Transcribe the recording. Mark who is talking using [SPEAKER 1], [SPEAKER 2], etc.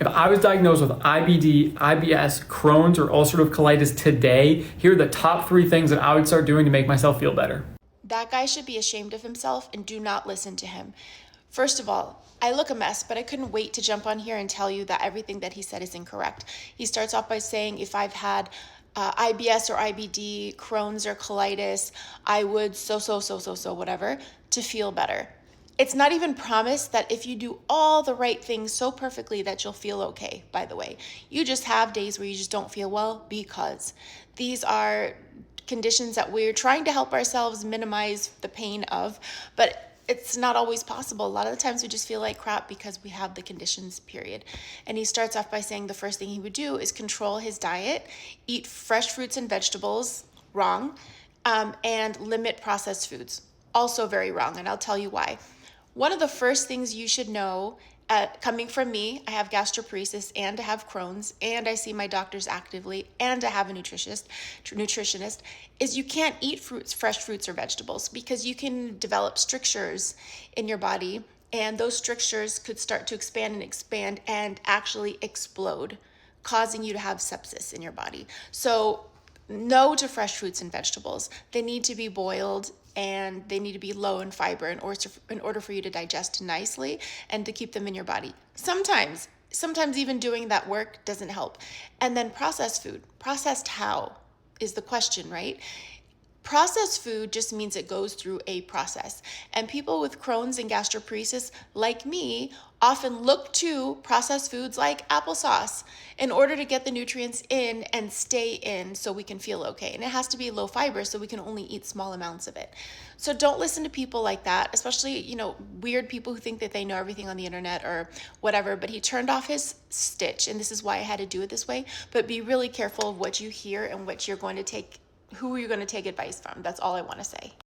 [SPEAKER 1] If I was diagnosed with IBD, IBS, Crohn's, or ulcerative colitis today, here are the top 3 things that I would start doing to make myself feel better.
[SPEAKER 2] That guy should be ashamed of himself, and do not listen to him. First of all, I look a mess, but I couldn't wait to jump on here and tell you that everything that he said is incorrect. He starts off by saying, if I've had IBS or IBD, Crohn's or colitis, I would whatever, to feel better. It's not even promised that if you do all the right things so perfectly that you'll feel okay, by the way. You just have days where you just don't feel well, because these are conditions that we're trying to help ourselves minimize the pain of, but it's not always possible. A lot of the times we just feel like crap because we have the conditions, period. And he starts off by saying the first thing he would do is control his diet, eat fresh fruits and vegetables, wrong, and limit processed foods, also very wrong, and I'll tell you why. One of the first things you should know, coming from me, I have gastroparesis and I have Crohn's, and I see my doctors actively, and I have a nutritionist, is you can't eat fresh fruits or vegetables, because you can develop strictures in your body, and those strictures could start to expand and actually explode, causing you to have sepsis in your body. So no to fresh fruits and vegetables. They need to be boiled, and they need to be low in fiber in order for you to digest nicely and to keep them in your body. Sometimes even doing that work doesn't help. And then processed food. Processed how is the question, right? Processed food just means it goes through a process. And people with Crohn's and gastroparesis, like me, often look to processed foods like applesauce in order to get the nutrients in and stay in so we can feel okay. And it has to be low fiber so we can only eat small amounts of it. So don't listen to people like that, especially, weird people who think that they know everything on the internet or whatever. But he turned off his stitch, and this is why I had to do it this way. But be really careful of what you hear and what you're going to take, who you're going to take advice from. That's all I want to say.